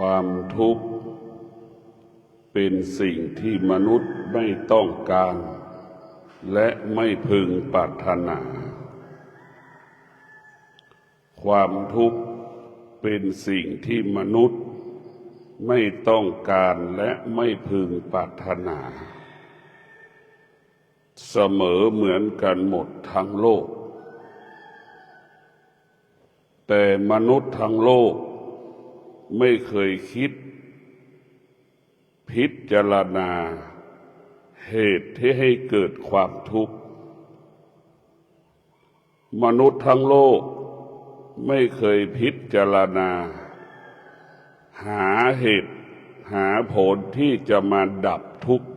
ความทุกข์เป็นสิ่งที่มนุษย์ไม่ต้องการและไม่พึงปรารถนาความทุกข์เป็นสิ่งที่มนุษย์ไม่ต้องการและไม่พึงปรารถนาเสมอเหมือนกันหมดทั้งโลกแต่มนุษย์ทั้งโลกไม่เคยคิดพิจารณาเหตุที่ให้เกิดความทุกข์มนุษย์ทั้งโลกไม่เคยพิจารณาหาเหตุหาผลที่จะมาดับทุกข์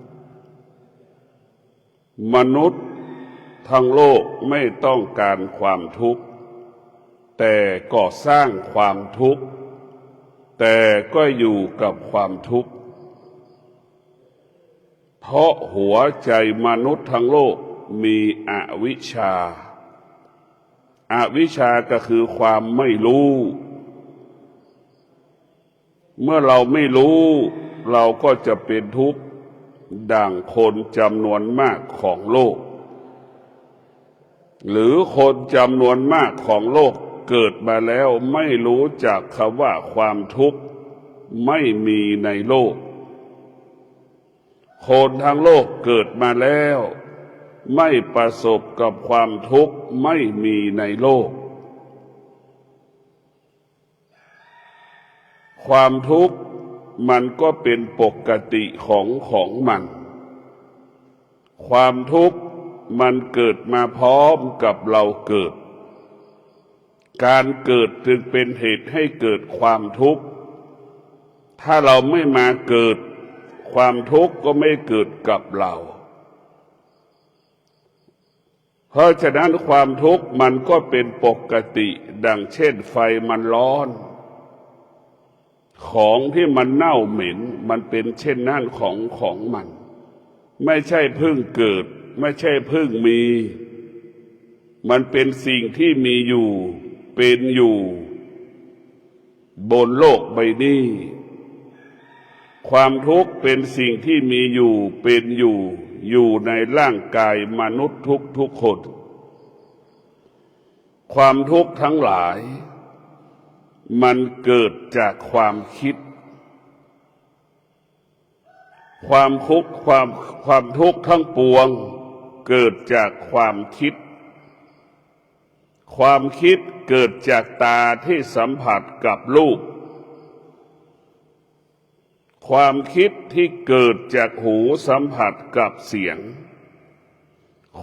มนุษย์ทั้งโลกไม่ต้องการความทุกข์แต่ก็สร้างความทุกข์แต่ก็อยู่กับความทุกข์เพราะหัวใจมนุษย์ทั้งโลกมีอวิชชาอวิชชาก็คือความไม่รู้เมื่อเราไม่รู้เราก็จะเป็นทุกข์ดังคนจำนวนมากของโลกหรือคนจำนวนมากของโลกเกิดมาแล้วไม่รู้จักคำว่าความทุกข์ไม่มีในโลกคนทั้งโลกเกิดมาแล้วไม่ประสบกับความทุกข์ไม่มีในโลกความทุกข์มันก็เป็นปกติของมันความทุกข์มันเกิดมาพร้อมกับเราเกิดการเกิดจึงเป็นเหตุให้เกิดความทุกข์ถ้าเราไม่มาเกิดความทุกข์ก็ไม่เกิดกับเราเพราะฉะนั้นความทุกข์มันก็เป็นปกติดังเช่นไฟมันร้อนของที่มันเน่าเหม็นมันเป็นเช่นนั้นของมันไม่ใช่เพิ่งเกิดไม่ใช่เพิ่งมีมันเป็นสิ่งที่มีอยู่เป็นอยู่บนโลกใบนี้ความทุกข์เป็นสิ่งที่มีอยู่เป็นอยู่ในร่างกายมนุษย์ทุกคนความทุกข์ทั้งหลายมันเกิดจากความคิดความทุกข์ทั้งปวงเกิดจากความคิดความคิดเกิดจากตาที่สัมผัสกับรูปความคิดที่เกิดจากหูสัมผัสกับเสียง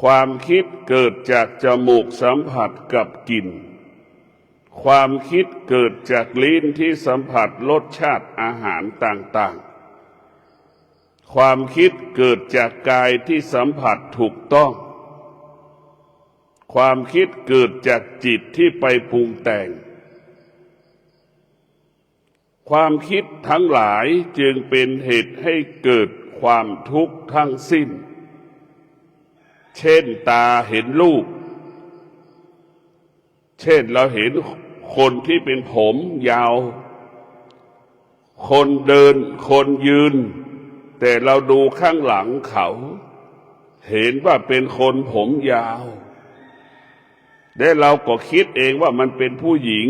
ความคิดเกิดจากจมูกสัมผัสกับกลิ่นความคิดเกิดจากลิ้นที่สัมผัสรสชาติอาหารต่างๆความคิดเกิดจากกายที่สัมผัสถูกต้องความคิดเกิดจากจิตที่ไปปรุงแต่งความคิดทั้งหลายจึงเป็นเหตุให้เกิดความทุกข์ทั้งสิ้นเช่นตาเห็นรูปเช่นเราเห็นคนที่เป็นผมยาวคนเดินคนยืนแต่เราดูข้างหลังเขาเห็นว่าเป็นคนผมยาวและเราก็คิดเองว่ามันเป็นผู้หญิง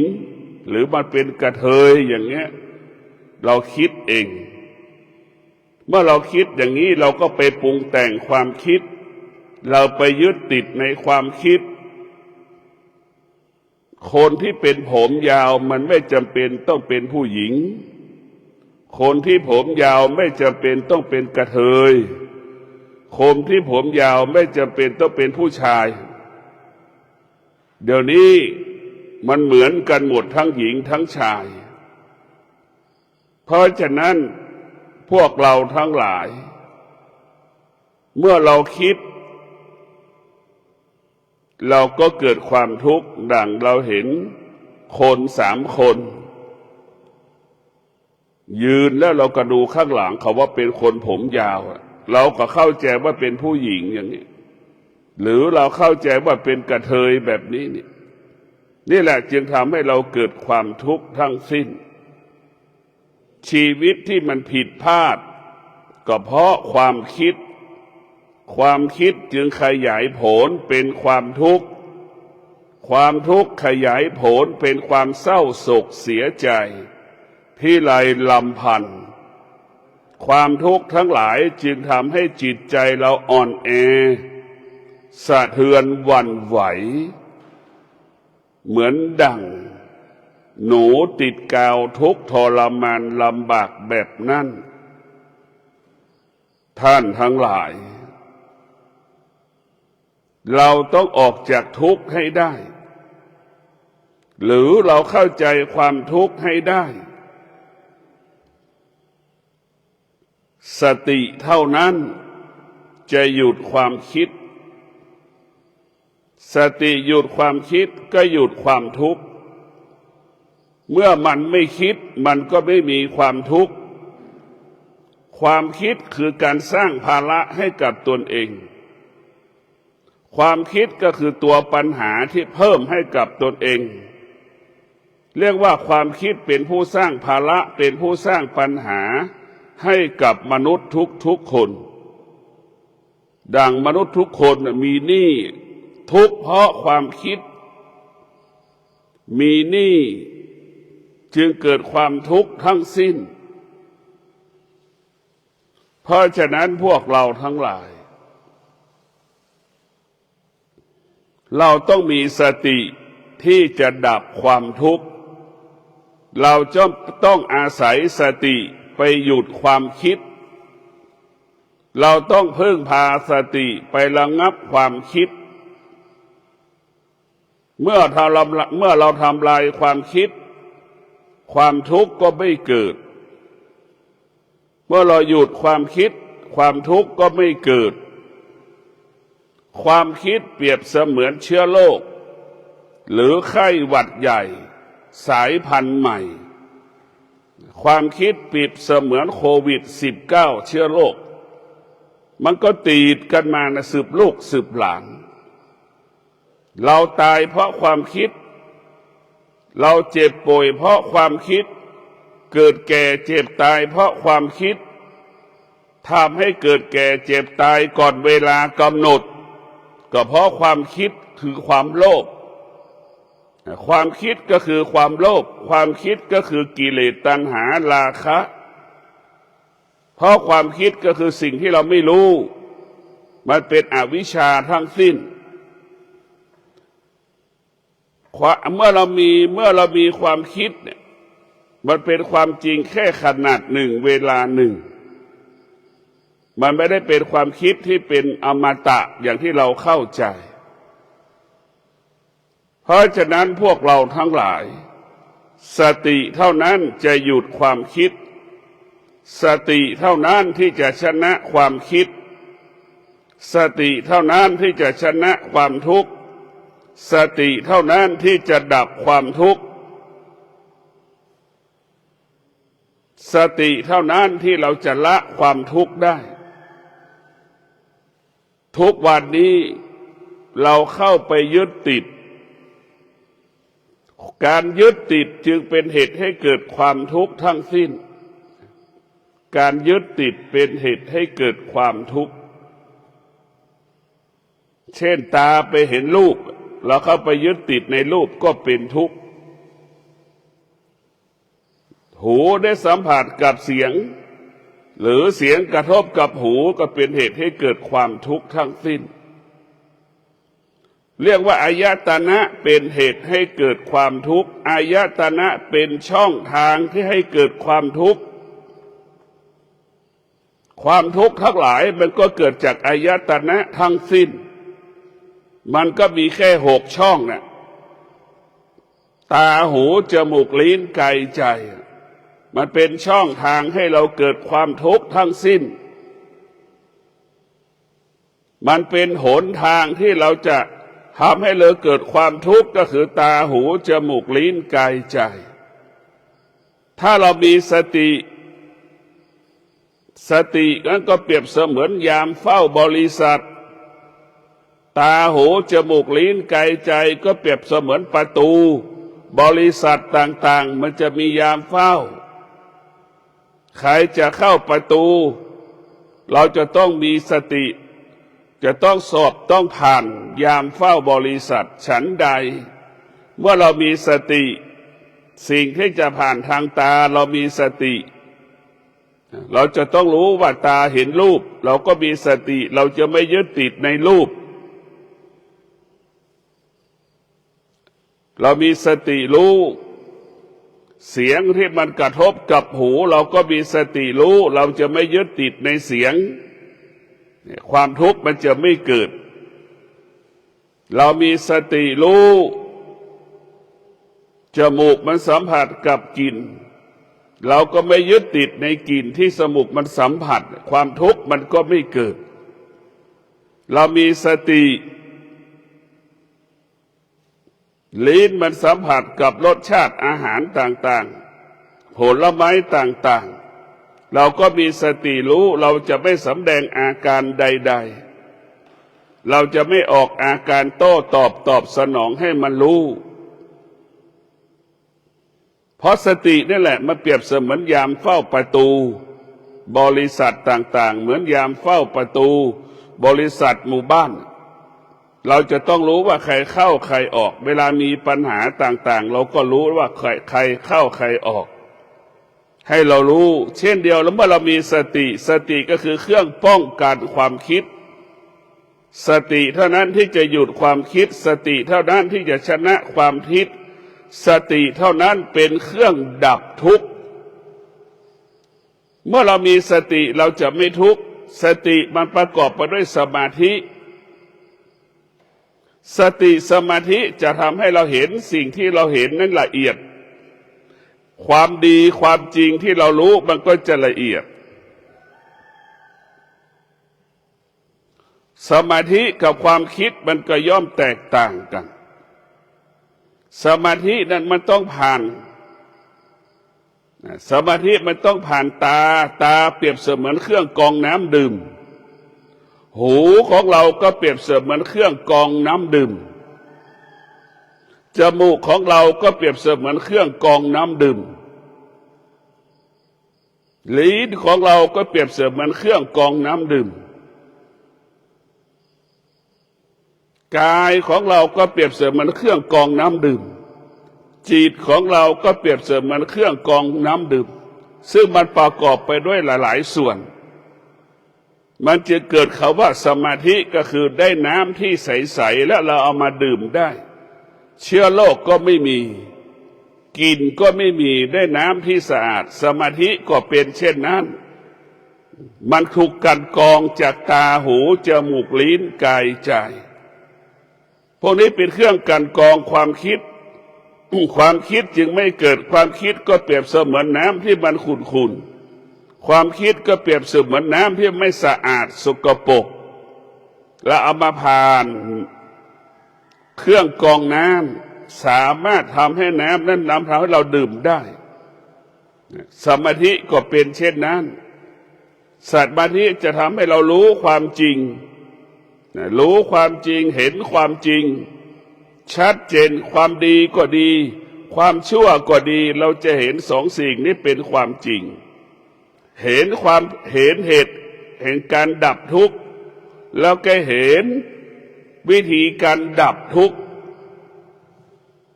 หรือมันเป็นกระเทยอย่างเงี้ยเราคิดเองเมื่อเราคิดอย่างนี้เราก็ไปปรุงแต่งความคิดเราไปยึดติดในความคิดคนที่เป็นผมยาวมันไม่จำเป็นต้องเป็นผู้หญิงคนที่ผมยาวไม่จำเป็นต้องเป็นกระเทยคนที่ผมยาวไม่จำเป็นต้องเป็นผู้ชายเดี๋ยวนี้มันเหมือนกันหมดทั้งหญิงทั้งชายเพราะฉะนั้นพวกเราทั้งหลายเมื่อเราคิดเราก็เกิดความทุกข์ดังเราเห็นคน3 คนยืนแล้วเราก็ดูข้างหลังเขาว่าเป็นคนผมยาวเราก็เข้าใจว่าเป็นผู้หญิงอย่างนี้หรือเราเข้าใจว่าเป็นกระเทยแบบนี้นี่แหละจึงทำให้เราเกิดความทุกข์ทั้งสิ้น ชีวิตที่มันผิดพลาดก็เพราะความคิดความคิดจึงขยายผลเป็นความทุกข์ความทุกข์ขยายผลเป็นความเศร้าโศกเสียใจพิไรลำพันธ์ความทุกข์ทั้งหลายจึงทำให้จิตใจเราอ่อนแอสะเทือนหวั่นไหวเหมือนดั่งหนูติดกาวทุกข์ทรมานลำบากแบบนั้นท่านทั้งหลายเราต้องออกจากทุกข์ให้ได้หรือเราเข้าใจความทุกข์ให้ได้สติเท่านั้นจะหยุดความคิดสติหยุดความคิดก็หยุดความทุกข์เมื่อมันไม่คิดมันก็ไม่มีความทุกข์ความคิดคือการสร้างภาระให้กับตนเองความคิดก็คือตัวปัญหาที่เพิ่มให้กับตนเองเรียกว่าความคิดเป็นผู้สร้างภาระเป็นผู้สร้างปัญหาให้กับมนุษย์ทุกคนดังมนุษย์ทุกคนมีหนี้ทุกข์เพราะความคิดมีหนี้จึงเกิดความทุกข์ทั้งสิ้นเพราะฉะนั้นพวกเราทั้งหลายเราต้องมีสติที่จะดับความทุกข์เราจะต้องอาศัยสติไปหยุดความคิดเราต้องพึ่งพาสติไประงับความคิดเมื่อเราทำลายความคิดความทุกข์ก็ไม่เกิดเมื่อเราหยุดความคิดความทุกข์ก็ไม่เกิดความคิดเปรียบเสมือนเชื้อโรคหรือไข้หวัดใหญ่สายพันธุ์ใหม่ความคิดเปรียบเสมือนโควิด-19 เชื้อโรคมันก็ติดกันมาสืบลูกสืบหลานเราตายเพราะความคิดเราเจ็บป่วยเพราะความคิดเกิดแก่เจ็บตายเพราะความคิดทำให้เกิดแก่เจ็บตายก่อนเวลากำหนดก็เพราะความคิดคือความโลภความคิดก็คือความโลภความคิดก็คือกิเลสตัณหาราคะเพราะความคิดก็คือสิ่งที่เราไม่รู้มันเป็นอวิชชาทั้งสิ้นเมื่อเรามีความคิดเนี่ยมันเป็นความจริงแค่ขนาดหนึ่งเวลาหนึ่งมันไม่ได้เป็นความคิดที่เป็นอมตะอย่างที่เราเข้าใจเพราะฉะนั้นพวกเราทั้งหลายสติเท่านั้นจะหยุดความคิดสติเท่านั้นที่จะชนะความคิดสติเท่านั้นที่จะชนะความทุกข์สติเท่านั้นที่จะดับความทุกข์สติเท่านั้นที่เราจะละความทุกข์ได้ทุกวันนี้เราเข้าไปยึดติดการยึดติดจึงเป็นเหตุให้เกิดความทุกข์ทั้งสิ้นการยึดติดเป็นเหตุให้เกิดความทุกข์เช่นตาไปเห็นรูปเราเข้าไปยึดติดในรูปก็เป็นทุกข์หูได้สัมผัสกับเสียงหรือเสียงกระทบกับหูก็เป็นเหตุให้เกิดความทุกข์ทั้งสิ้นเรียกว่าอายตนะเป็นเหตุให้เกิดความทุกข์อายตนะเป็นช่องทางที่ให้เกิดความทุกข์ความทุกข์ทั้งหลายมันก็เกิดจากอายตนะทั้งสิ้นมันก็มีแค่6 ช่องน่ะตาหูจมูกลิ้นกายใจมันเป็นช่องทางให้เราเกิดความทุกข์ทั้งสิ้นมันเป็นหนทางที่เราจะทำให้เราเกิดความทุกข์ก็คือตาหูจมูกลิ้นกายใจถ้าเรามีสตินั้นก็เปรียบเสมือนยามเฝ้าบริษัทตาหูจมูกลิ้นกายใจก็เปรียบเสมือนประตูบริษัทต่างๆมันจะมียามเฝ้า ใครจะเข้าประตูเราจะต้องมีสติจะต้องสอบต้องผ่านยามเฝ้าบริษัทฉันใดเมื่อเรามีสติสิ่งที่จะผ่านทางตาเรามีสติเราจะต้องรู้ว่าตาเห็นรูปเราก็มีสติเราจะไม่ยึดติดในรูปเรามีสติรู้เสียงที่มันกระทบกับหูเราก็มีสติรู้เราจะไม่ยึดติดในเสียงความทุกข์มันจะไม่เกิดเรามีสติรู้จมูกมันสัมผัสกับกลิ่นเราก็ไม่ยึดติดในกลิ่นที่จมูกมันสัมผัสความทุกข์มันก็ไม่เกิดเรามีสติลิ้นมันสัมผัสกับรสชาติอาหารต่างๆผลไม้ต่างๆเราก็มีสติรู้เราจะไม่สำแดงอาการใดๆเราจะไม่ออกอาการโต้ตอบสนองให้มันรู้เพราะสตินี่แหละมันเปรียบเสมือนยามเฝ้าประตูบริษัทต่างๆเหมือนยามเฝ้าประตูบริษัทหมู่บ้านเราจะต้องรู้ว่าใครเข้าใครออกเวลามีปัญหาต่างๆเราก็รู้ว่าใครเข้าใครออกให้เรารู้เช่นเดียวแล้วเมื่อเรามีสติก็คือเครื่องป้องกันความคิดสติเท่านั้นที่จะหยุดความคิดสติเท่านั้นที่จะชนะความคิดสติเท่านั้นเป็นเครื่องดับทุกข์เมื่อเรามีสติเราจะไม่ทุกข์สติมันประกอบไปด้วยสมาธิสติสมาธิจะทำให้เราเห็นสิ่งที่เราเห็นนั้นละเอียดความดีความจริงที่เรารู้มันก็จะละเอียดสมาธิกับความคิดมันก็ย่อมแตกต่างกันสมาธินั้นมันต้องผ่านสมาธิมันต้องผ่านตาเปรียบเสมือนเครื่องกรองน้ำดื่มหูของเราก็เปรียบเสมือนเครื่องกรองน้ำดื่มจมูกของเราก็เปรียบเสมือนเครื่องกรองน้ำดื่มลิ้นของเราก็เปรียบเสมือนเครื่องกรองน้ำดื่มกายของเราก็เปรียบเสมือนเครื่องกรองน้ำดื่มจิตของเราก็เปรียบเสมือนเครื่องกรองน้ำดื่มซึ่งมันประกอบไปด้วยหลายๆส่วนมันจะเกิดคำว่าสมาธิก็คือได้น้ำที่ใสๆแล้วเราเอามาดื่มได้เชื้อโรคก็ไม่มีกลิ่นก็ไม่มีได้น้ำที่สะอาดสมาธิก็เป็นเช่นนั้นมันถูกกันกรองจากตาหูจมูกลิ้นกายใจพวกนี้เป็นเครื่องกันกรองความคิดความคิดจึงไม่เกิดความคิดก็เปรียบเสมือนน้ำที่มันขุ่นๆความคิดก็เปรียบเสมือนน้ำที่ไม่สะอาดสกปรกแล้วเอามาผ่านเครื่องกรองน้ำสามารถทำให้น้ำนั้นทำให้เราดื่มได้สมาธิก็เป็นเช่นนั้นสมาธิจะทำให้เรารู้ความจริงรู้ความจริงเห็นความจริงชัดเจนความดีก็ดีความชั่วก็ดีเราจะเห็นสองสิ่งนี้เป็นความจริงเห็นเหตุแห่งการดับทุกข์แล้วก็เห็นวิธีการดับทุกข์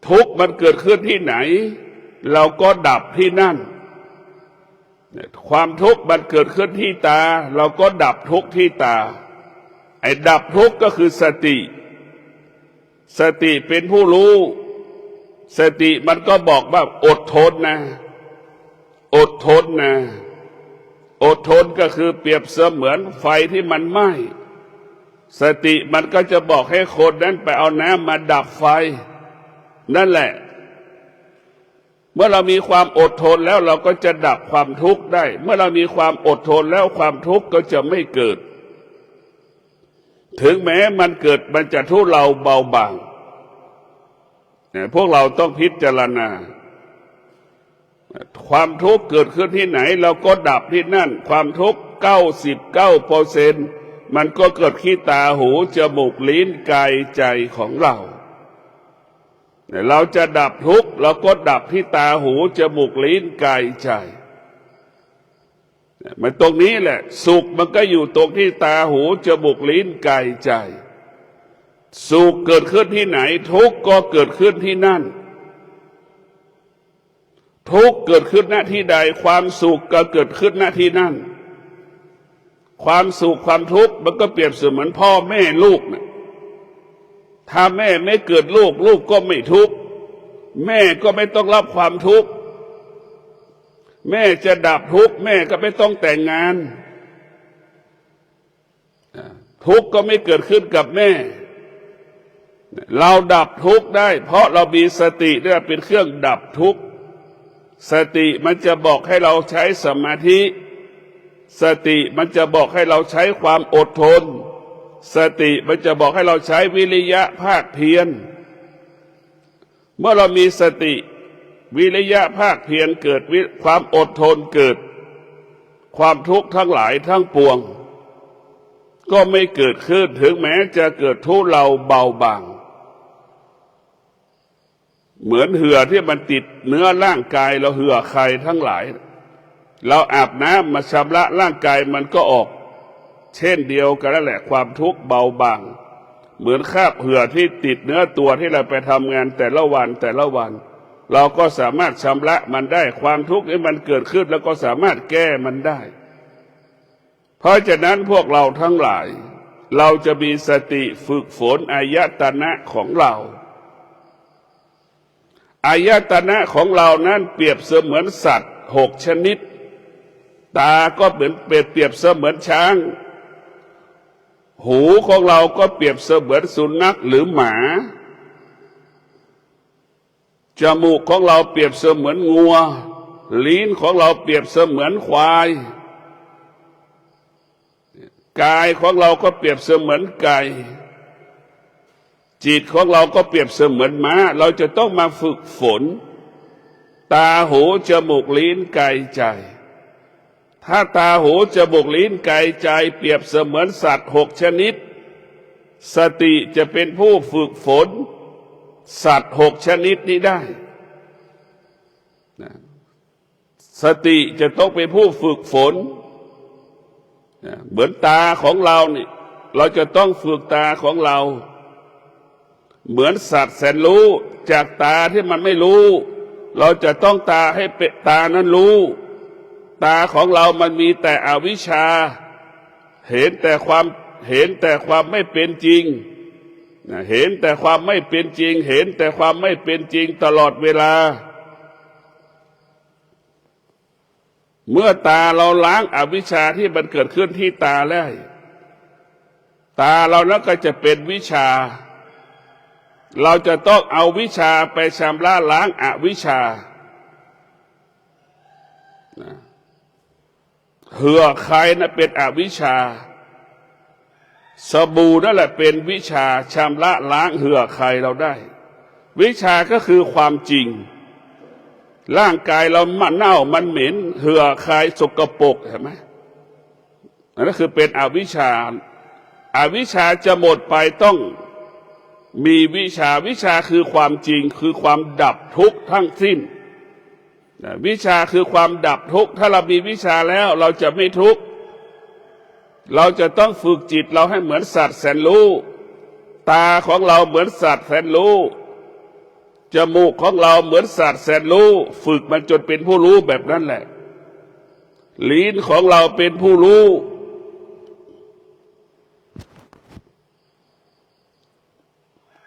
ทุกข์มันเกิดขึ้นที่ไหนเราก็ดับที่นั่นความทุกข์มันเกิดขึ้นที่ตาเราก็ดับทุกข์ที่ตาไอ้ดับทุกข์ก็คือสติเป็นผู้รู้สติมันก็บอกว่าอดทนนะอดทนนะอดทนก็คือเปรียบเสมือนไฟที่มันไหม้สติมันก็จะบอกให้คนนั้นไปเอาน้ำมาดับไฟนั่นแหละเมื่อเรามีความอดทนแล้วเราก็จะดับความทุกข์ได้เมื่อเรามีความอดทนแล้วความทุกข์ก็จะไม่เกิดถึงแม้มันเกิดมันจะทุเลาเบาบางพวกเราต้องพิจารณาความทุกข์เกิดขึ้นที่ไหนเราก็ดับที่นั่นความทุกข์99%มันก็เกิดที่ตาหูจมูกลิ้นกายใจของเราเราจะดับทุกข์เราก็ดับที่ตาหูจมูกลิ้นกายใจ มันตรงนี้แหละสุขมันก็อยู่ตรงที่ตาหูจมูกลิ้นกายใจสุขเกิดขึ้นที่ไหนทุกข์ก็เกิดขึ้นที่นั่นทุกข์เกิดขึ้นณที่ใดความสุขก็เกิดขึ้นณที่นั่นความสุขความทุกข์มันก็เปรียบเสมือนพ่อแม่ลูกนะถ้าแม่ไม่เกิดลูกลูกก็ไม่ทุกข์แม่ก็ไม่ต้องรับความทุกข์แม่จะดับทุกข์แม่ก็ไม่ต้องแต่งงานทุกข์ก็ไม่เกิดขึ้นกับแม่เราดับทุกข์ได้เพราะเรามีสตินี่เป็นเครื่องดับทุกข์สติมันจะบอกให้เราใช้สมาธิสติมันจะบอกให้เราใช้ความอดทนสติมันจะบอกให้เราใช้วิริยะภาคเพียรเมื่อเรามีสติวิริยะภาคเพียรเกิดความอดทนเกิดความทุกข์ทั้งหลายทั้งปวงก็ไม่เกิดขึ้นถึงแม้จะเกิดทุเลาเบาบางเหมือนเหือที่มันติดเนื้อร่างกายเราเหือใครทั้งหลายเราอาบน้ำมาชำระร่างกายมันก็ออกเช่นเดียวกันนั่นแหละความทุกข์เบาบางเหมือนคราบเหือที่ติดเนื้อตัวที่เราไปทำงานแต่ละวันเราก็สามารถชำระมันได้ความทุกข์ที่มันเกิดขึ้นแล้วก็สามารถแก้มันได้เพราะฉะนั้นพวกเราทั้งหลายเราจะมีสติฝึกฝนอายตนะของเราอายตนะของเรานั้นเปรียบเสมือนสัตว์6 ชนิดตาก็เปรียบเสมือนช้างหูของเราก็เปรียบเสมือนสุนัขหรือหมาจมูกของเราเปรียบเสมือนงัวลิ้นของเราเปรียบเสมือนควายกายของเราก็เปรียบเสมือนไก่จิตของเราก็เปรียบเสมือนม้าเราจะต้องมาฝึกฝนตาหูจมูกลิ้นกายใจถ้าตาหูจมูกลิ้นกายใจเปรียบเสมือนสัตว์6 ชนิดสติจะเป็นผู้ฝึกฝนสัตว์6 ชนิดนี้ได้สติจะต้องเป็นผู้ฝึกฝนเหมือนตาของเรานี่เราจะต้องฝึกตาของเราเหมือนสัตว์แสนรู้จากตาที่มันไม่รู้เราจะต้องตาให้เป็นตานั้นรู้ตาของเรามันมีแต่อวิชชาเห็นแต่ความไม่เป็นจริงเห็นแต่ความไม่เป็นจริงเห็นแต่ความไม่เป็นจริงตลอดเวลาเมื่อตาเราล้างอวิชชาที่มันเกิดขึ้นที่ตาแล้วตาเรานั้นก็จะเป็นวิชาเราจะต้องเอาวิชาไปชำระล้างอวิชชาเหือใครนะเป็นอวิชชาสบู่นั่นแหละเป็นวิชาชำระล้างเหือใครเราได้วิชาก็คือความจริงร่างกายเรามันเน่ามันเหม็นเหือใครสกปรกเห็นไหมนั่นคือเป็นอวิชชาอวิชชาจะหมดไปต้องมีวิชาวิชาคือความจริงคือความดับทุกข์ทั้งสิ้นวิชาคือความดับทุกข์ถ้าเรามีวิชาแล้วเราจะไม่ทุกข์เราจะต้องฝึกจิตเราให้เหมือนสัตว์แสนรู้ตาของเราเหมือนสัตว์แสนรู้จมูกของเราเหมือนสัตว์แสนรู้ฝึกมันจนเป็นผู้รู้แบบนั้นแหละลิ้นของเราเป็นผู้รู้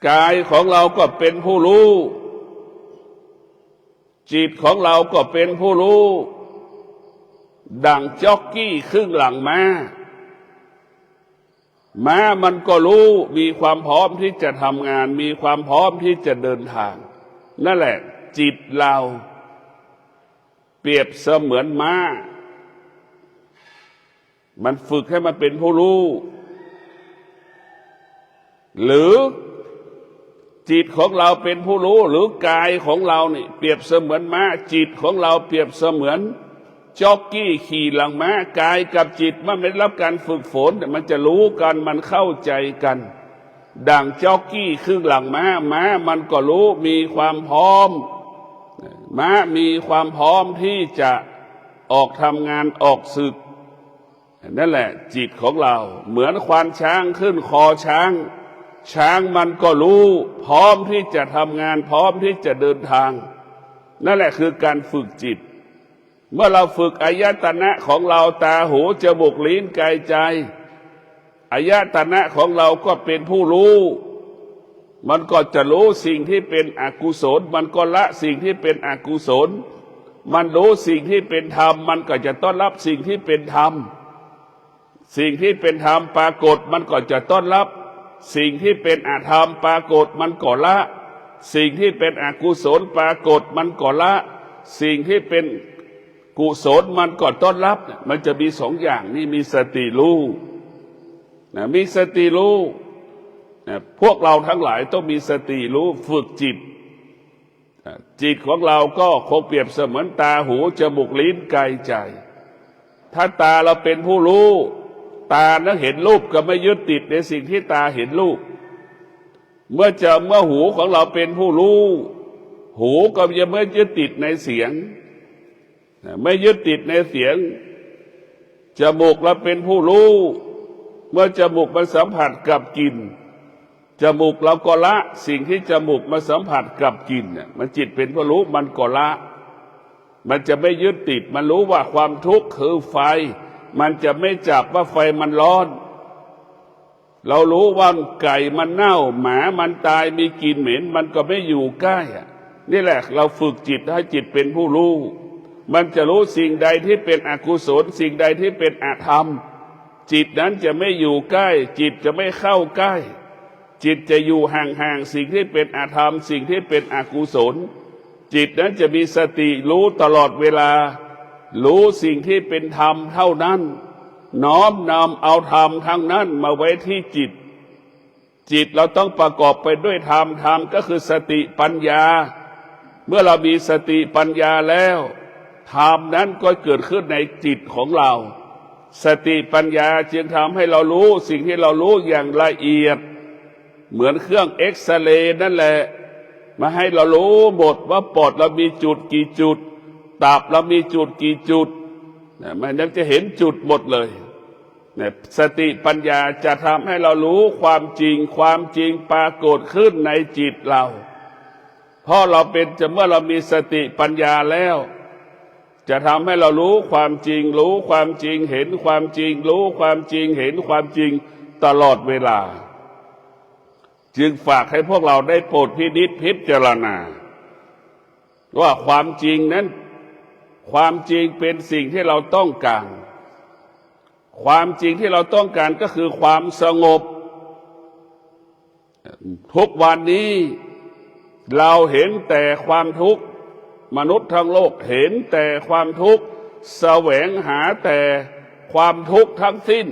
กายของเราก็เป็นผู้รู้จิตของเราก็เป็นผู้รู้ดังจ็อกกี้ครึ่งหลังม้ามันก็รู้มีความพร้อมที่จะทำงานมีความพร้อมที่จะเดินทางนั่นแหละจิตเราเปรียบเสมือนม้ามันฝึกให้มันเป็นผู้รู้หรือจิตของเราเป็นผู้รู้หรือกายของเรานี่เปรียบเสมือนม้าจิตของเราเปรียบเสมือนจ็อกกี้ขี่หลังม้ากายกับจิตมันไม่ได้รับการฝึกฝนแต่มันจะรู้กันมันเข้าใจกันดังจ็อกกี้ครึ่งหลังม้ามันก็รู้มีความพร้อมม้ามีความพร้อมที่จะออกทำงานออกศึก นั่นแหละจิตของเราเหมือนควานช้างขึ้นคอช้างช้างมันก็รู้พร้อมที่จะทำงานพร้อมที่จะเดินทางนั่นแหละคือการฝึกจิตเมื่อเราฝึกอายตนะของเราตาหูจมูกลิ้นกายใจอายตนะของเราก็เป็นผู้รู้มันก็จะรู้สิ่งที่เป็นอกุศลมันก็ละสิ่งที่เป็นอกุศลมันรู้สิ่งที่เป็นธรรมมันก็จะต้อนรับสิ่งที่เป็นธรรมสิ่งที่เป็นธรรมปรากฏมันก็จะต้อนรับสิ่งที่เป็นอธรรมปรากฏมันก็ละสิ่งที่เป็นอกุศลปรากฏมันก็ละสิ่งที่เป็นกุศลมันก็ต้อนรับมันจะมีสองอย่างนี่มีสติรู้มีสติรู้พวกเราทั้งหลายต้องมีสติรู้ฝึกจิตจิตของเราก็คงเปรียบเสมือนตาหูจมูกลิ้นกายใจถ้าตาเราเป็นผู้รู้ตานั้นเห็นรูปก็ไม่ยึดติดในสิ่งที่ตาเห็นรูปเมื่อหูของเราเป็นผู้รู้หูก็จะไม่ยึดติดในเสียงไม่ยึดติดในเสียงจมูกเราเป็นผู้รู้เมื่อจมูกมันสัมผัสกับกลิ่นจมูกเราก็ละสิ่งที่จมูกมาสัมผัสกับกลิ่นมันจิตเป็นผู้รู้มันก็ละมันจะไม่ยึดติดมันรู้ว่าความทุกข์คือไฟมันจะไม่จับว่าไฟมันร้อนเรารู้ว่าไก่มันเน่าหมามันตายมีกลิ่นเหม็นมันก็ไม่อยู่ใกล้นี่แหละเราฝึกจิตให้จิตเป็นผู้รู้มันจะรู้สิ่งใดที่เป็นอกุศลสิ่งใดที่เป็นอธรรมจิตนั้นจะไม่อยู่ใกล้จิตจะไม่เข้าใกล้จิตจะอยู่ห่างๆสิ่งที่เป็นอธรรมสิ่งที่เป็นอกุศลจิตนั้นจะมีสติรู้ตลอดเวลารู้สิ่งที่เป็นธรรมเท่านั้นน้อมนำเอาธรรมทั้งนั้นมาไว้ที่จิตจิตเราต้องประกอบไปด้วยธรรมธรรมก็คือสติปัญญาเมื่อเรามีสติปัญญาแล้วธรรมนั้นก็เกิดขึ้นในจิตของเราสติปัญญาจึงทำให้เรารู้สิ่งที่เรารู้อย่างละเอียดเหมือนเครื่องเอ็กซเรย์นั่นแหละมาให้เรารู้หมดว่าปอดเรามีจุดกี่จุดตับเรามีจุดกี่จุดมันยังจะเห็นจุดหมดเลยสติปัญญาจะทำให้เรารู้ความจริงความจริงปรากฏขึ้นในจิตเราเพราะเราเป็นเมื่อเรามีสติปัญญาแล้วจะทำให้เรารู้ความจริงรู้ความจริงเห็นความจริงรู้ความจริงเห็นความจริงตลอดเวลาจึงฝากให้พวกเราได้โปรดพินิจพิจารณาว่าความจริงนั้นความจริงเป็นสิ่งที่เราต้องการความจริงที่เราต้องการก็คือความสงบทุกวันนี้เราเห็นแต่ความทุกข์มนุษย์ทั้งโลกเห็นแต่ความทุกข์แสวงหาแต่ความทุกข์ทั้งสิ้น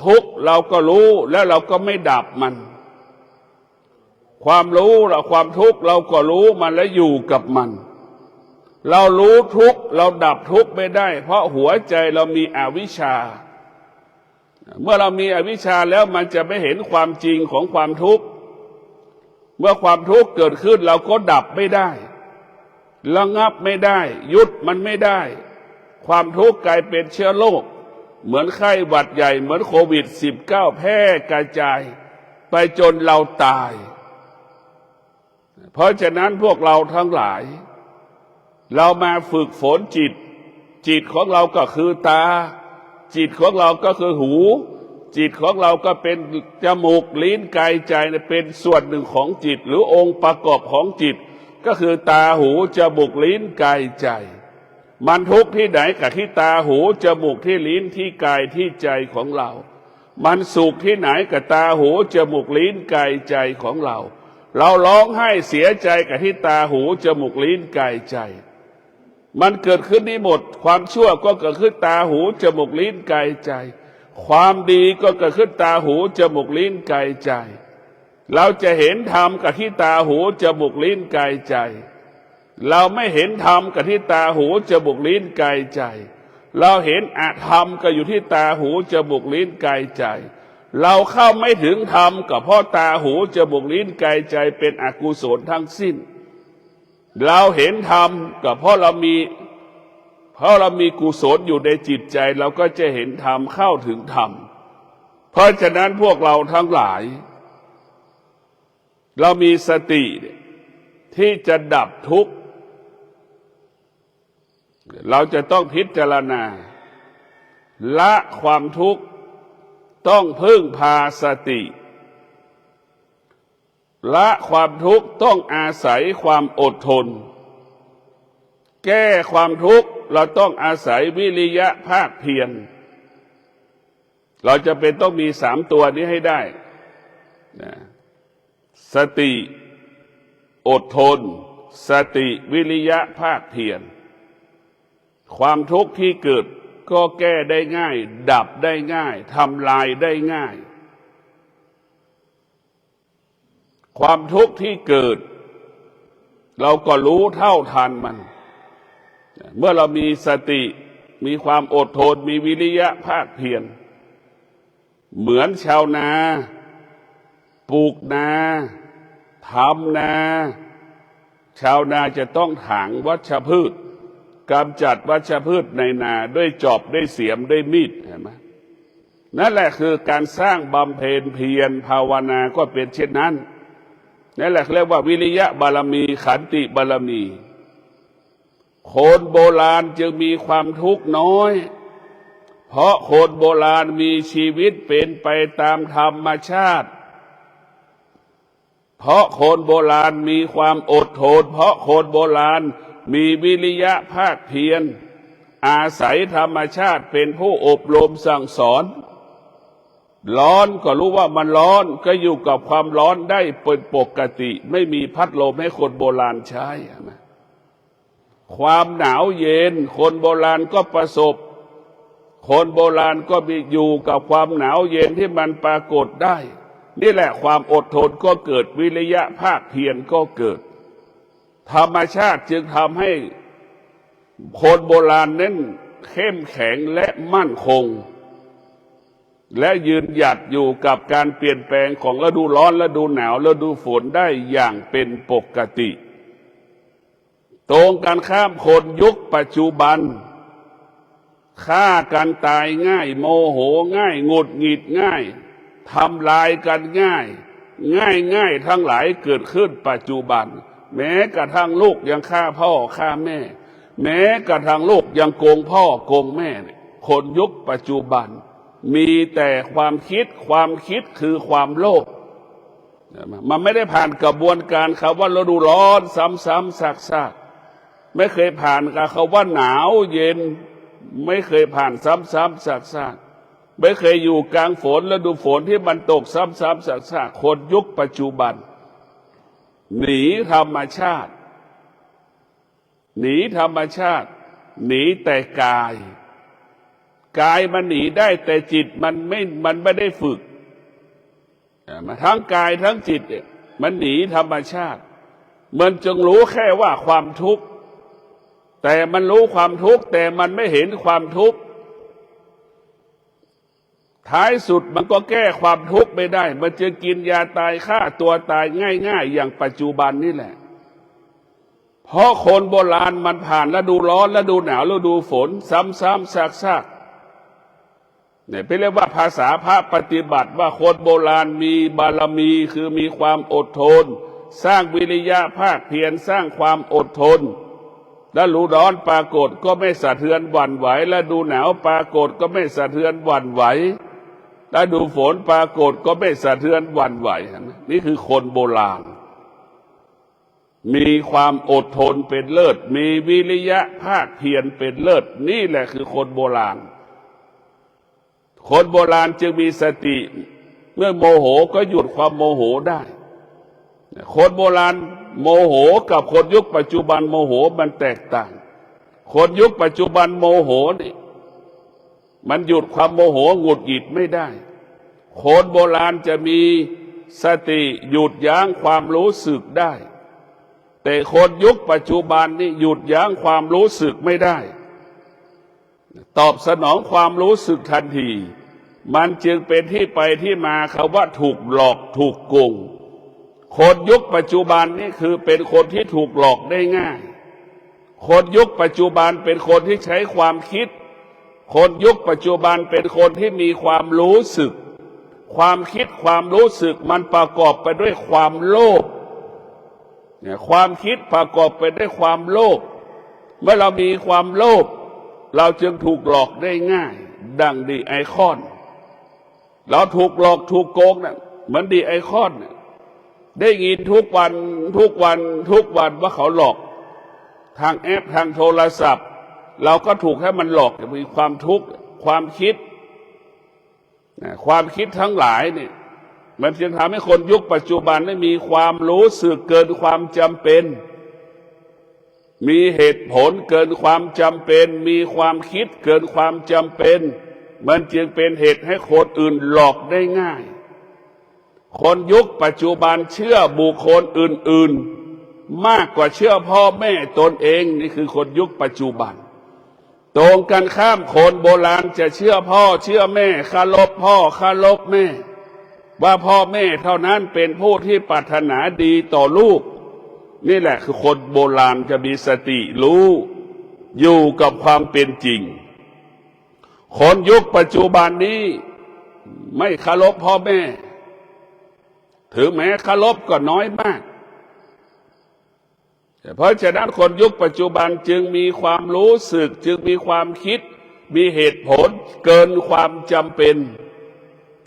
ทุกข์เราก็รู้แล้วเราก็ไม่ดับมันความรู้เราความทุกข์เราก็รู้มันและอยู่กับมันเรารู้ทุกข์เราดับทุกข์ไม่ได้เพราะหัวใจเรามีอวิชชาเมื่อเรามีอวิชชาแล้วมันจะไม่เห็นความจริงของความทุกข์เมื่อความทุกข์เกิดขึ้นเราก็ดับไม่ได้ระงับไม่ได้ยุดมันไม่ได้ความทุกข์กลายเป็นเชื้อโรคเหมือนไข้หวัดใหญ่เหมือนโควิด-19 แพร่กระจายไปจนเราตายเพราะฉะนั้นพวกเราทั้งหลายเรามาฝึกฝนจิตจิตของเราก็คือตาจิตของเราก็คือหูจิตของเราก็เป็นจมูกลิ้นกายใจเป็นส่วนหนึ่งของจิตหรือองค์ประกอบของจิตก็คือตาหูจมูกลิ้นกายใจมันทุกข์ที่ไหนกับที่ตาหูจมูกที่ลิ้นที่กายที่ใจของเรามันสุขที่ไหนกับตาหูจมูกลิ้นกายใจของเราเราร้องไห้เสียใจกับที่ตาหูจมูกลิ้นกายใจมันเกิดขึ้นนี้หมดความชั่วก็เกิดขึ้นตาหูจมูกลิ้นกายใจความดีก็เกิดขึ้นตาหูจมูกลิ้นกายใจเราจะเห็นธรรมกับที่ตาหูจมูกลิ้นกายใจเราไม่เห็นธรรมกับที่ตาหูจมูกลิ้นกายใจเราเห็นอธรรมก็อยู่ที่ตาหูจมูกลิ้นกายใจเราเข้าไม่ถึงธรรมกับเพราะตาหูจมูกลิ้นกายใจเป็นอกุศลทั้งสิ้นเราเห็นธรรมก็เพราะเรามี เพราะเรามีกุศลอยู่ในจิตใจเราก็จะเห็นธรรมเข้าถึงธรรมเพราะฉะนั้นพวกเราทั้งหลายเรามีสติที่จะดับทุกข์เราจะต้องพิจารณาละความทุกข์ต้องพึ่งพาสติละความทุกข์ต้องอาศัยความอดทนแก้ความทุกข์เราต้องอาศัยวิริยะภาคเพียรเราจะเป็นต้องมี3 ตัวนี้ให้ได้นะสติอดทนสติวิริยะภาคเพียรความทุกข์ที่เกิดก็แก้ได้ง่ายดับได้ง่ายทำลายได้ง่ายความทุกข์ที่เกิดเราก็รู้เท่าทันมันเมื่อเรามีสติมีความอดทนมีวิริยะภาคเพียรเหมือนชาวนาปลูกนาทำนาชาวนาจะต้องถางวัชพืชกำจัดวัชพืชในนาด้วยจอบด้วยเสียมด้วยมีดเห็นไหมนั่นแหละคือการสร้างบำเพ็ญเพียรภาวนาก็เป็นเช่นนั้นนั่นแหละเรียกว่าวิริยะบารมีขันติบารมีคนโบราณจึงมีความทุกข์น้อยเพราะคนโบราณมีชีวิตเป็นไปตามธรรมชาติเพราะคนโบราณมีความอดทนเพราะคนโบราณมีวิริยะภาคเพียรอาศัยธรรมชาติเป็นผู้อบรมสั่งสอนร้อนก็รู้ว่ามันร้อนก็อยู่กับความร้อนได้เป็นปกติไม่มีพัดลมให้คนโบราณใช้ความหนาวเย็นคนโบราณก็ประสบคนโบราณก็มีอยู่กับความหนาวเย็นที่มันปรากฏได้นี่แหละความอดทนก็เกิดวิริยะภาคเพียรก็เกิดธรรมชาติจึงทำให้คนโบราณนั้นเข้มแข็งและมั่นคงและยืนหยัดอยู่กับการเปลี่ยนแปลงของฤดูร้อนฤดูหนาวฤดูฝนได้อย่างเป็นปกติตรงกันข้ามคนยุคปัจจุบันฆ่ากันตายง่ายโมโหง่ายหงุดหงิดง่ายทำลายกันง่ายทั้งหลายเกิดขึ้นปัจจุบันแม้กระทั่งลูกยังฆ่าพ่อฆ่าแม่แม้กระทั่งลูกยังโกงพ่อโกงแม่คนยุคปัจจุบันมีแต่ความคิดคือความโลภมันไม่ได้ผ่านกระบวนการคำว่าฤดูร้อนซ้ำๆซากๆไม่เคยผ่านกับคำว่าหนาวเย็นไม่เคยผ่านซ้ำๆซากๆไม่เคยอยู่กลางฝนฤดูฝนที่มันตกซ้ำๆซากๆคนยุคปัจจุบันหนีธรรมชาติหนีแต่กายมันหนีได้แต่จิตมันไม่ได้ฝึกทั้งกายทั้งจิตมันหนีธรรมชาติมันจึงรู้แค่ว่าความทุกข์แต่มันรู้ความทุกข์แต่มันไม่เห็นความทุกข์ท้ายสุดมันก็แก้ความทุกข์ไม่ได้มันจะกินยาตายฆ่าตัวตายง่ายๆอย่างปัจจุบันนี่แหละเพราะคนโบราณมันผ่านฤดูร้อนฤดูหนาวฤดูฝนซ้ำๆซากๆเนี่ยเป็นเรียกว่าภาษาพระปฏิบัติว่าคนโบราณมีบารมีคือมีความอดทนสร้างวิริยะภาคเพียรสร้างความอดทนฤดูร้อนปรากฏก็ไม่สะเทือนหวั่นไหวฤดูหนาวปรากฏก็ไม่สะเทือนหวั่นไหวฤดูฝนปรากฏก็ไม่สะเทือนหวั่นไหวนี่คือคนโบราณมีความอดทนเป็นเลิศมีวิริยะภาคเพียรเป็นเลิศนี่แหละคือคนโบราณคนโบราณจึงมีสติเมื่อโมโหก็หยุดความโมโหได้คนโบราณโมโหกับคนยุคปัจจุบันโมโหมันแตกต่างคนยุคปัจจุบันโมโหนี่มันหยุดความโมโหหงุดหงิดไม่ได้คนโบราณจะมีสติหยุดยั้งความรู้สึกได้แต่คนยุคปัจจุบันนี่หยุดยั้งความรู้สึกไม่ได้ตอบสนองความรู้สึกทันทีมันจึงเป็นที่ไปที่มาคำว่าถูกหลอกถูกโกงคนยุคปัจจุบันนี่คือเป็นคนที่ถูกหลอกได้ง่าย คนยุคปัจจุบันเป็นคนที่ใช้ความคิดคนยุคปัจจุบันเป็นคนที่มีความรู้สึกความคิดความรู้สึกมันประกอบไปด้วยความโลภเนี่ยความคิดประกอบไปด้วยความโลภเมื่อเรามีความโลภเราจึงถูกหลอกได้ง่ายดังดีไอคอนเราถูกหลอกถูกโกงเนี่ยเหมือนดีไอคอนได้ยินทุกวันว่าเขาหลอกทางแอปทางโทรศัพท์เราก็ถูกให้มันหลอกมีความทุกข์ความคิดทั้งหลายเนี่ยมันจึงทำให้คนยุคปัจจุบันได้มีความรู้สึกเกินความจำเป็นมีเหตุผลเกินความจำเป็นมีความคิดเกินความจำเป็นมันจึงเป็นเหตุให้คนอื่นหลอกได้ง่ายคนยุคปัจจุบันเชื่อบุคคลอื่นๆมากกว่าเชื่อพ่อแม่ตนเองนี่คือคนยุคปัจจุบันตรงกันข้ามคนโบราณจะเชื่อพ่อเชื่อแม่เคารพพ่อเคารพแม่ว่าพ่อแม่เท่านั้นเป็นผู้ที่ปรารถนาดีต่อลูกนี่แหละคือคนโบราณจะมีสติรู้อยู่กับความเป็นจริงคนยุคปัจจุบันนี้ไม่เคารพพ่อแม่ถึงแม้เคารพก็น้อยมากเพราะฉะนั้นคนยุคปัจจุบันจึงมีความรู้สึกจึงมีความคิดมีเหตุผลเกินความจำเป็น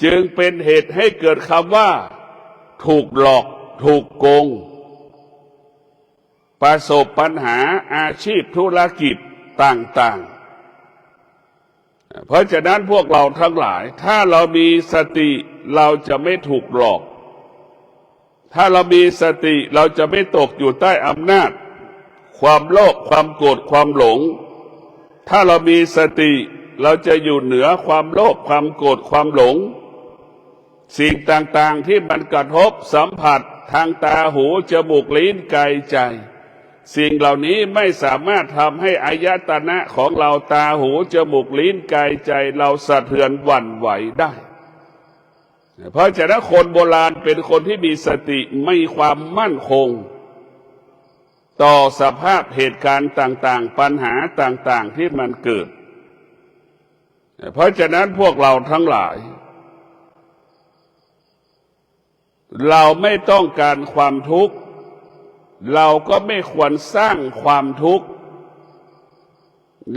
จึงเป็นเหตุให้เกิดคำว่าถูกหลอกถูกโกงประสบปัญหาอาชีพธุรกิจต่างๆเพราะฉะนั้นพวกเราทั้งหลายถ้าเรามีสติเราจะไม่ถูกหลอกถ้าเรามีสติเราจะไม่ตกอยู่ใต้อำนาจความโลภความโกรธความหลงถ้าเรามีสติเราจะอยู่เหนือความโลภความโกรธความหลงสิ่งต่างๆที่มันกระทบสัมผัสทางตาหูจมูกลิ้นกายใจสิ่งเหล่านี้ไม่สามารถทำให้อายตนะของเราตาหูจมูกลิ้นกายใจเราสะเทือนหวั่นไหวได้เพราะฉะนั้นคนโบราณเป็นคนที่มีสติมีความมั่นคงต่อสภาพเหตุการณ์ต่างๆปัญหาต่างๆที่มันเกิดเพราะฉะนั้นพวกเราทั้งหลายเราไม่ต้องการความทุกข์เราก็ไม่ควรสร้างความทุกข์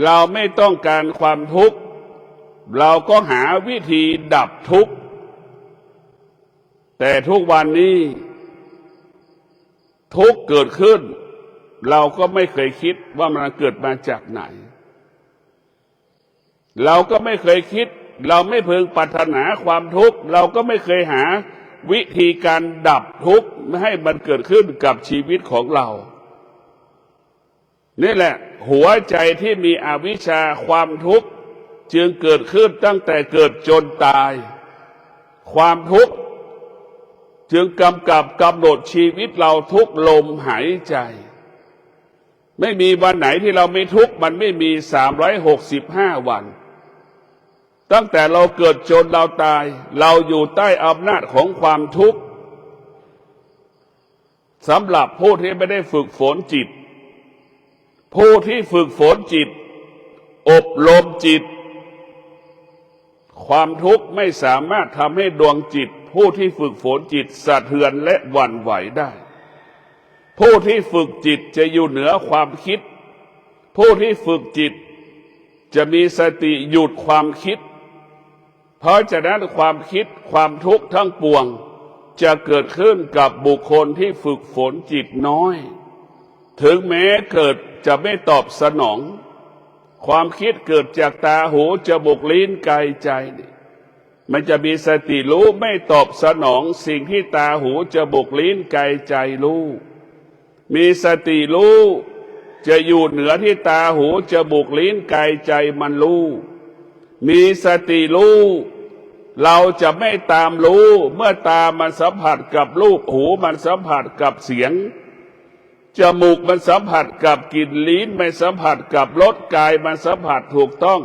เราไม่ต้องการความทุกข์เราก็หาวิธีดับทุกข์แต่ทุกวันนี้ทุกข์เกิดขึ้นเราก็ไม่เคยคิดว่ามันเกิดมาจากไหนเราก็ไม่เคยคิดเราไม่พึงปรารถนาความทุกข์เราก็ไม่เคยหาวิธีการดับทุกข์ไม่ให้มันเกิดขึ้นกับชีวิตของเรานี่แหละหัวใจที่มีอวิชชาความทุกข์จึงเกิดขึ้นตั้งแต่เกิดจนตายความทุกข์จึงกำหนดชีวิตเราทุกลมหายใจไม่มีวันไหนที่เราไม่ทุกข์มันไม่มี365วันตั้งแต่เราเกิดจนเราตายเราอยู่ใต้อำนาจของความทุกข์สำหรับผู้ที่ไม่ได้ฝึกฝนจิตผู้ที่ฝึกฝนจิตอบรมจิตความทุกข์ไม่สามารถทำให้ดวงจิตผู้ที่ฝึกฝนจิตสะเทือนและหวั่นไหวได้ผู้ที่ฝึกจิตจะอยู่เหนือความคิดผู้ที่ฝึกจิตจะมีสติหยุดความคิดเพราะฉะนั้นความคิดความทุกข์ทั้งปวงจะเกิดขึ้นกับบุคคลที่ฝึกฝนจิตน้อยถึงแม้เกิดจะไม่ตอบสนองความคิดเกิดจากตาหูจมูกลิ้นกายใจมันจะมีสติรู้ไม่ตอบสนองสิ่งที่ตาหูจมูกลิ้นกายใจรู้มีสติรู้จะอยู่เหนือที่ตาหูจมูกลิ้นกายใจมันรู้มีสติรู้เราจะไม่ตามรู้เมื่อตามันสัมผัสกับรูปหูมันสัมผัสกับเสียงจมูกมันสัมผัสกับกลิ่นลิ้นมันสัมผัสกับรสกายมันสัมผัสถูกต้อง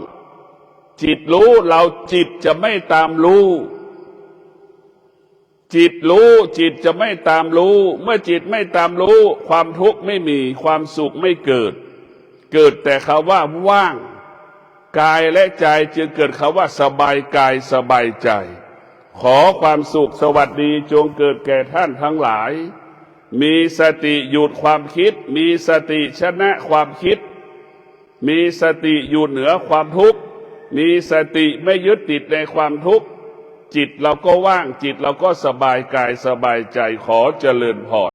จิตรู้เราจิตจะไม่ตามรู้จิตรู้จิตจะไม่ตามรู้เมื่อจิตไม่ตามรู้ความทุกข์ไม่มีความสุขไม่เกิด เกิดแต่คำว่าว่างกายและใจจึงเกิดคำว่าสบายกายสบายใจ ขอความสุขสวัสดีจงเกิดแก่ท่านทั้งหลายมีสติหยุดความคิดมีสติชนะความคิดมีสติอยู่เหนือความทุกข์มีสติไม่ยึดติดในความทุกข์จิตเราก็ว่างจิตเราก็สบายกายสบายใจขอเจริญพร